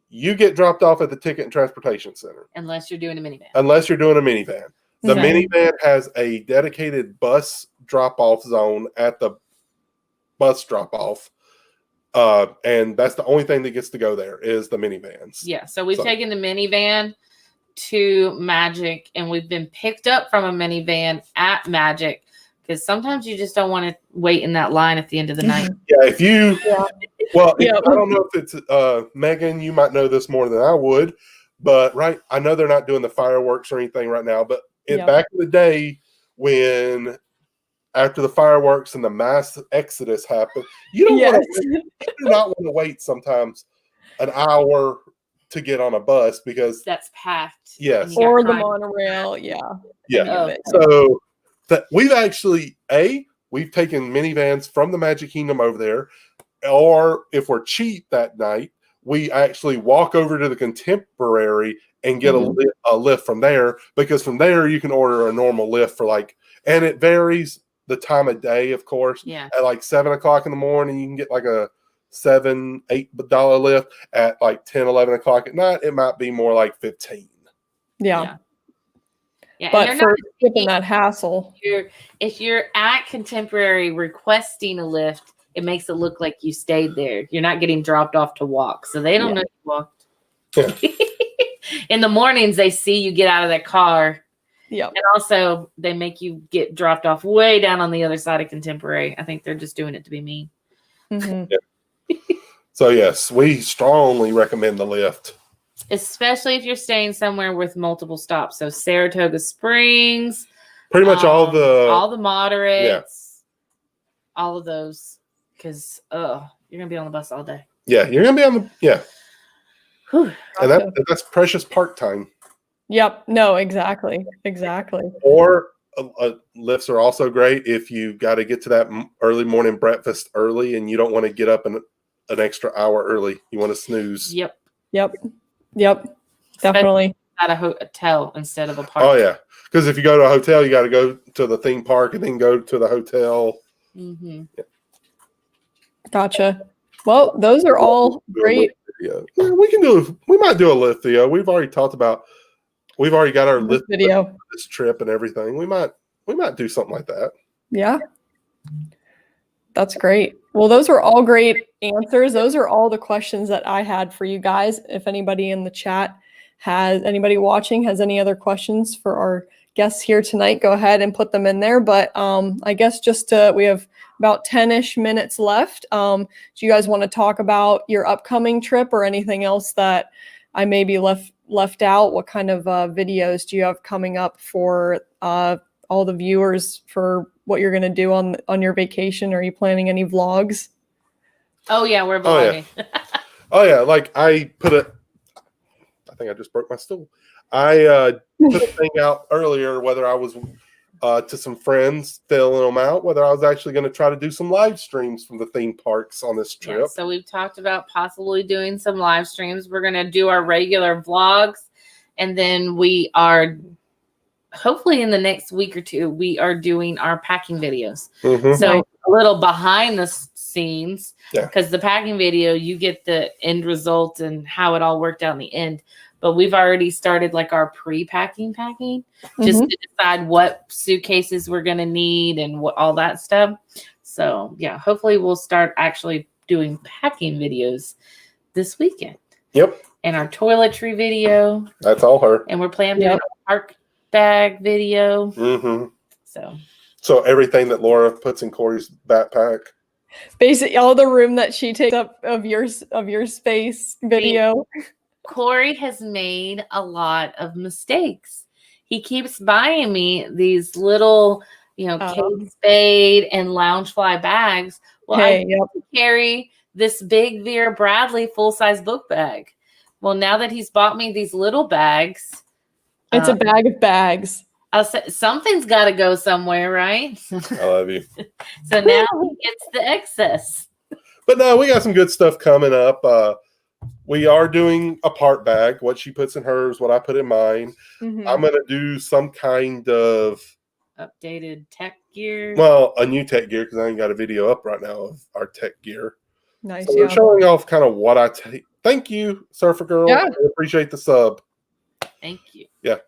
you get dropped off at the Ticket and Transportation Center. Unless you're doing a minivan. Unless you're doing a minivan. The minivan has a dedicated bus drop-off zone at the bus drop-off. And that's the only thing that gets to go there is the minivans. Yeah, so we've taken the minivan to Magic, and we've been picked up from a minivan at Magic, because sometimes you just don't want to wait in that line at the end of the night. Yeah, if you, well, I don't know if it's, Megan, you might know this more than I would, but I know they're not doing the fireworks or anything right now, but back in the day when, after the fireworks and the mass exodus happened, you don't want to, you do not want to wait sometimes an hour to get on a bus because that's packed. Yes. Or the monorail. Yeah. Yeah. So we've actually, we've taken minivans from the Magic Kingdom over there, or if we're cheap that night, we actually walk over to the Contemporary and get a lift from there, because from there you can order a normal lift for and it varies the time of day, of course. Yeah. At 7 o'clock in the morning, you can get a $7-8 lift. At 10, 11 o'clock at night, it might be more like 15. Yeah. Yeah, but for skipping that hassle, if you're at Contemporary requesting a lift, it makes it look like you stayed there. You're not getting dropped off to walk, so they don't know you walked. Yeah. In the mornings, they see you get out of that car. Yeah, and also they make you get dropped off way down on the other side of Contemporary. I think they're just doing it to be mean. So yes, we strongly recommend the lift. Especially if you're staying somewhere with multiple stops. So Saratoga Springs. Pretty much all the moderates. Yeah. All of those. Because, you're going to be on the bus all day. Yeah, you're going to be on the, Whew. And that's precious park time. Yep. No, exactly. Or lifts are also great if you got to get to that early morning breakfast early and you don't want to get up an extra hour early. You want to snooze. Yep. Definitely. At a hotel instead of a park. Oh yeah, because if you go to a hotel, you got to go to the theme park and then go to the hotel. Mm-hmm. Yeah. Gotcha. Well, those are all great. Yeah, we might do a lift video. We've already got our lift video for this trip and everything. We might do something like that. Yeah. That's great. Well, those are all great answers. Those are all the questions that I had for you guys. If anybody in the chat anybody watching has any other questions for our guests here tonight, go ahead and put them in there. But I guess we have about 10-ish minutes left. Do you guys want to talk about your upcoming trip or anything else that I maybe left out? What kind of videos do you have coming up for all the viewers for what you're going to do on your vacation? Are you planning any vlogs? Oh yeah, we're vlogging. Oh yeah, I think I just broke my stool. I put a thing out earlier whether I was to some friends, filling them out, whether I was actually going to try to do some live streams from the theme parks on this trip. Yeah, so we've talked about possibly doing some live streams. We're going to do our regular vlogs, and then we are hopefully in the next week or two, we are doing our packing videos. Mm-hmm. So a little behind the scenes, because Yeah. the packing video, you get the end result and how it all worked out in the end. But we've already started like our pre-packing just to decide what suitcases we're going to need and what all that stuff. So yeah, hopefully we'll start actually doing packing videos this weekend. Yep. And our toiletry video. That's all her. And we're planning to do a park bag video. Mm-hmm. So everything that Laura puts in Corey's backpack. Basically all the room that she takes up of your space video. Corey has made a lot of mistakes. He keeps buying me these little, Kate Spade and Loungefly bags. Well, I carry this big Vera Bradley full-size book bag. Well, now that he's bought me these little bags. It's a bag of bags. I'll say something's got to go somewhere, right? I love you. So now he gets the excess. But no, we got some good stuff coming up. We are doing a part bag. What she puts in hers, what I put in mine. Mhm. I'm gonna do some kind of Updated tech gear. a new tech gear because I ain't got a video up right now of our tech gear. Nice. So we're showing off kind of what I take. Thank you, Surfer Girl. Yeah. I appreciate the sub. Thank you. Yeah.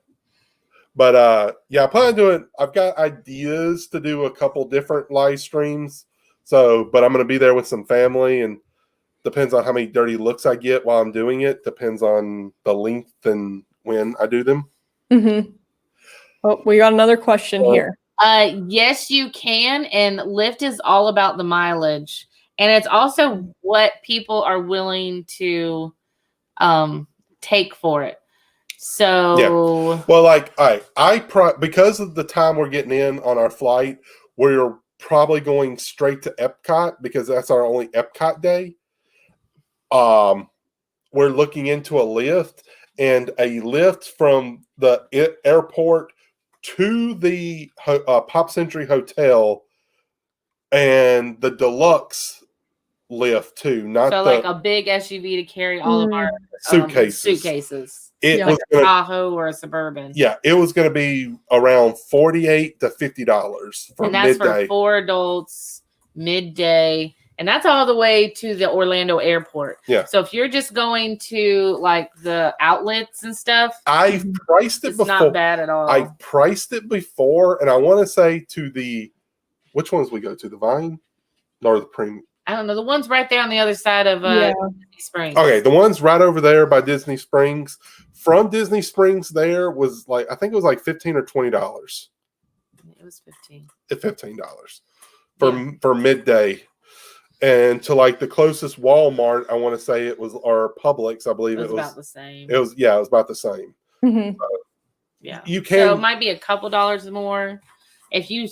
But yeah, I plan on doing. I've got ideas to do a couple different live streams. So, but I'm going to be there with some family, and depends on how many dirty looks I get while I'm doing it. Depends on the length and when I do them. Mm-hmm. Oh, we got another question here. Yes, you can. And Lyft is all about the mileage, and it's also what people are willing to take for it. So well, like because of the time we're getting in on our flight, we're probably going straight to Epcot because that's our only Epcot day. We're looking into a lift, and a lift from the airport to the Pop Century Hotel, and the deluxe lift too, not so the like a big SUV to carry all of our suitcases. It Yeah. was like a Tahoe or a Suburban. Yeah, it was going to be around $48 to $50 for And that's midday. for 4 adults, midday, and that's all the way to the Orlando airport. Yeah. So if you're just going to like the outlets and stuff, I priced it it's before. not bad at all. I priced it before, and I want to say to which ones we go to, the Vine or the Premium? I don't know. The one's right there on the other side of Disney Springs. Okay, the one's right over there by Disney Springs. From Disney Springs, there was like I think it was like $15 or $20. It was 15. $15 for midday, and to like the closest Walmart, I want to say it was or Publix. I believe it was about the same. It was about the same. Mm-hmm. Yeah, you can. So it might be a couple dollars more if you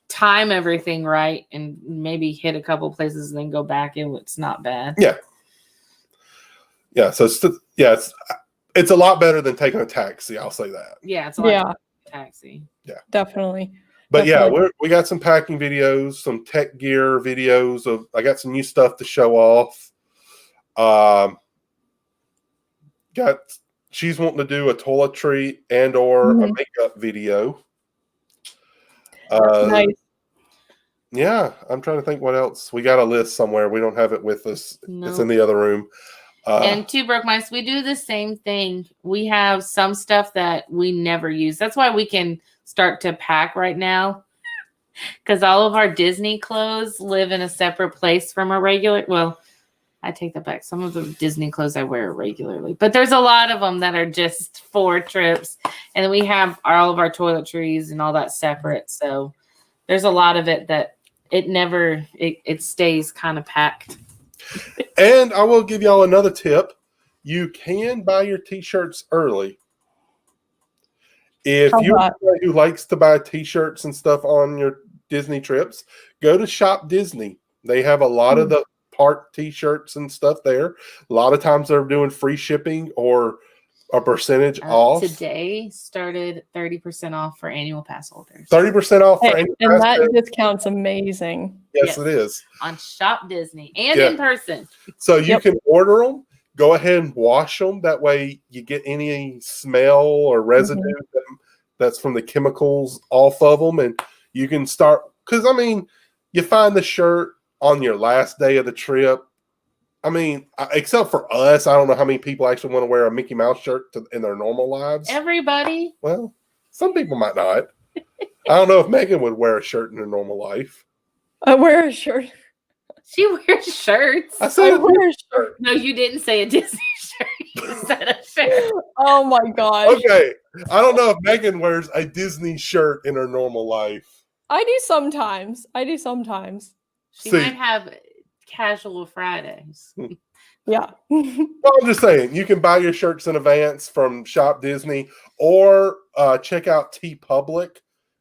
time everything right and maybe hit a couple places and then go back. It's not bad. Yeah. So it's a lot better than taking a taxi. I'll say that. Yeah, it's a lot better than a taxi. Yeah, definitely. But yeah, we got some packing videos, some tech gear videos. I got some new stuff to show off. She's wanting to do a toiletry and or a makeup video. Nice. Yeah, I'm trying to think what else. We got a list somewhere. We don't have it with us. Nope. It's in the other room. And Two Broke Mice, we do the same thing. We have some stuff that we never use. That's why we can start to pack right now. Because all of our Disney clothes live in a separate place from our regular. Well, I take that back. Some of the Disney clothes I wear regularly. But there's a lot of them that are just for trips. And then we have all of our toiletries and all that separate. So there's a lot of it that it stays kind of packed. And I will give y'all another tip. You can buy your t-shirts early. If you're somebody who likes to buy t-shirts and stuff on your Disney trips, go to Shop Disney. They have a lot of the park t-shirts and stuff there. A lot of times they're doing free shipping or a percentage off. Today started 30% off for annual pass holders. 30% off for annual pass. And that discount's amazing. Yes, it is. On Shop Disney and in person. So you can order them. Go ahead and wash them. That way you get any smell or residue that's from the chemicals off of them. And you can start, because, I mean, you find the shirt on your last day of the trip. I mean, except for us, I don't know how many people actually want to wear a Mickey Mouse shirt in their normal lives. Everybody. Well, some people might not. I don't know if Megan would wear a shirt in her normal life. I wear a shirt. She wears shirts. I said I wear a shirt. No, you didn't say a Disney shirt. You said a shirt. Oh my gosh. Okay. I don't know if Megan wears a Disney shirt in her normal life. I do sometimes. She might have casual Fridays. Yeah. Well, I'm just saying, you can buy your shirts in advance from Shop Disney or check out TeePublic.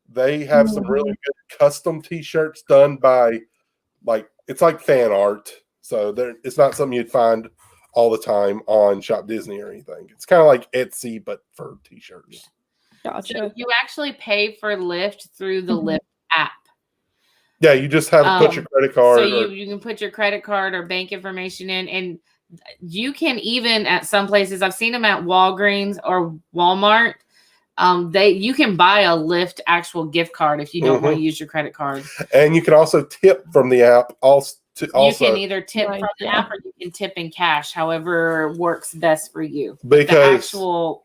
They have some really good custom t-shirts done by, it's like fan art. So it's not something you'd find all the time on Shop Disney or anything. It's kind of like Etsy, but for t-shirts. Gotcha. So you actually pay for Lyft through the Lyft app. Yeah, you just have to put your credit card. So you can put your credit card or bank information in, and you can even at some places, I've seen them at Walgreens or Walmart. You can buy a Lyft actual gift card if you don't want to use your credit card. And you can also tip from the app. You can either tip from the app or you can tip in cash, however works best for you. Because the actual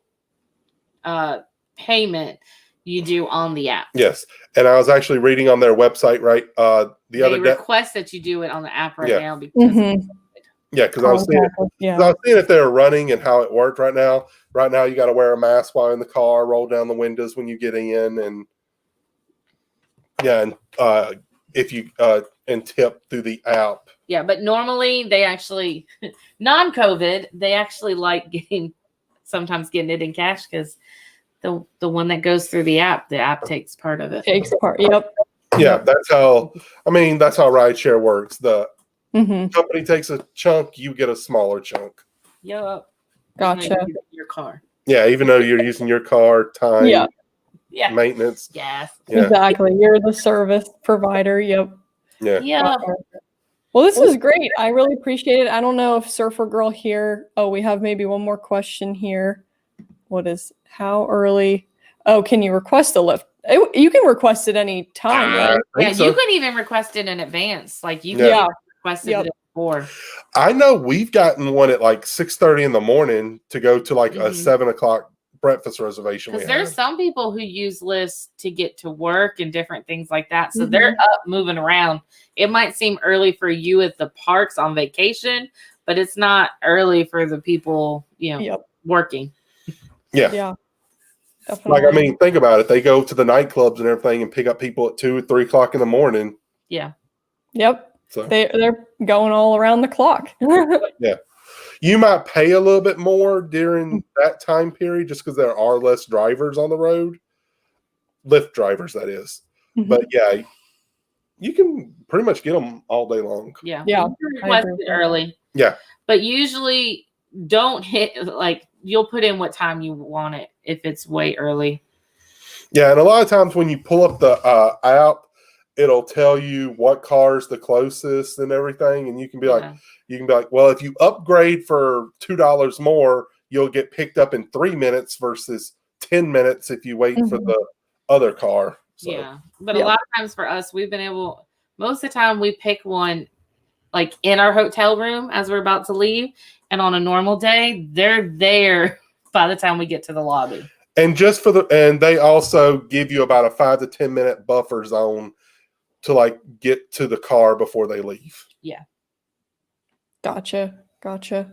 payment you do on the app. Yes. And I was actually reading on their website, right? They request that you do it on the app now because because I was seeing if they're running and how it worked right now. Right now, you got to wear a mask while in the car, roll down the windows when you get in, and if you and tip through the app. Yeah, but normally they actually non-COVID, they actually like sometimes getting it in cash because the one that goes through the app takes part of it. Takes part. Yep. Yeah, that's how rideshare works. The company takes a chunk, you get a smaller chunk. Yep. Gotcha. Your car. Yeah, even though you're using your car, time, maintenance. Yes. Yeah. Exactly. You're the service provider. Yep. Yeah. Yeah. Well, this is great. I really appreciate it. I don't know if Surfer Girl here. Oh, we have maybe one more question here. How early? Oh, can you request a Lyft? You can request it any time, right? Yeah, you can even request it in advance. Like you can request it before. I know we've gotten one at like 6:30 in the morning to go to like a 7 o'clock breakfast reservation. Because there's some people who use Lyft to get to work and different things like that. So they're up moving around. It might seem early for you at the parks on vacation, but it's not early for the people, working. Yeah. Yeah. Definitely. Like, I mean, think about it. They go to the nightclubs and everything and pick up people at 2 or 3 o'clock in the morning. Yeah. Yep. So they're going all around the clock. Yeah. You might pay a little bit more during that time period just because there are less drivers on the road. Lyft drivers, that is. But yeah, you can pretty much get them all day long. Yeah. Yeah. You can request it early. Yeah. But usually don't hit, you'll put in what time you want it if it's way early. Yeah. And a lot of times when you pull up the app, it'll tell you what car's the closest and everything. And you can be like, well, if you upgrade for $2 more, you'll get picked up in 3 minutes versus 10 minutes if you wait for the other car. So. Yeah. But a lot of times for us, we've been able, most of the time we pick one like in our hotel room as we're about to leave. And on a normal day, they're there by the time we get to the lobby. And and they also give you about a 5 to 10 minute buffer zone to get to the car before they leave. Yeah. Gotcha. Yeah.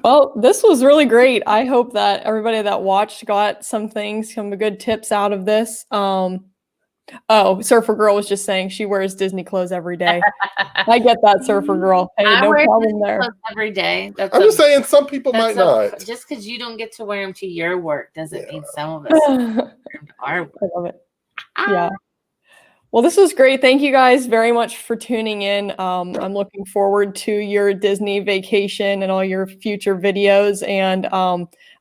Well, this was really great. I hope that everybody that watched got some good tips out of this. Surfer Girl was just saying she wears Disney clothes every day. I get that, Surfer Girl. Hey, no problem there. Every day. I'm just saying some people might not. Just because you don't get to wear them to your work doesn't mean some of us wear them to our work. I love it. Yeah. Well, this was great. Thank you guys very much for tuning in. I'm looking forward to your Disney vacation and all your future videos. And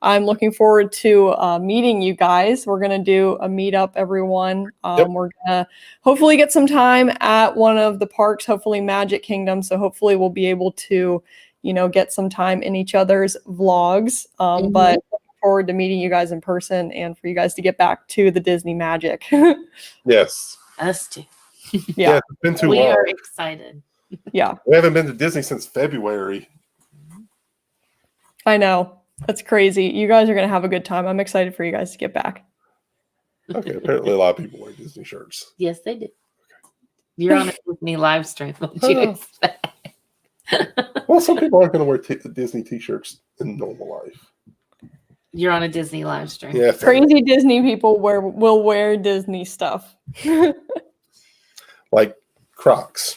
I'm looking forward to meeting you guys. We're going to do a meetup, everyone. We're going to hopefully get some time at one of the parks, hopefully Magic Kingdom. So hopefully we'll be able to, get some time in each other's vlogs. But looking forward to meeting you guys in person and for you guys to get back to the Disney magic. Yes. Us too. Yeah. It's been too long. We are excited. Yeah. We haven't been to Disney since February. I know. That's crazy. You guys are going to have a good time. I'm excited for you guys to get back. Okay. Apparently a lot of people wear Disney shirts. Yes, they do. You're on a Disney live stream. What you expect? Well, some people aren't going to wear Disney t-shirts in normal life. You're on a Disney live stream. Yeah, crazy Disney people will wear Disney stuff. Like Crocs.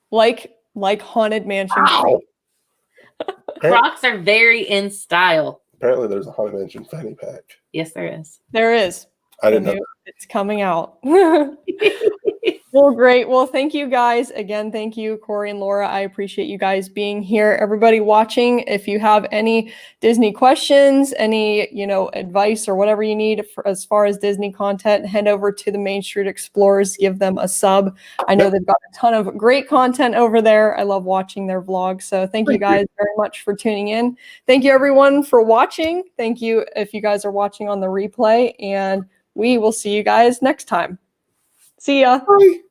Like Haunted Mansion. Wow. Crocs are very in style. Apparently there's a Haunted Mansion fanny pack. Yes, there is. There is. I didn't know. It's coming out. Well, great. Well, thank you guys. Again, thank you, Corey and Laura. I appreciate you guys being here. Everybody watching, if you have any Disney questions, any, advice or whatever you need as far as Disney content, head over to the Mainstreet Explorers, give them a sub. I know they've got a ton of great content over there. I love watching their vlogs. So thank you guys very much for tuning in. Thank you everyone for watching. Thank you if you guys are watching on the replay, and we will see you guys next time. See ya. Bye.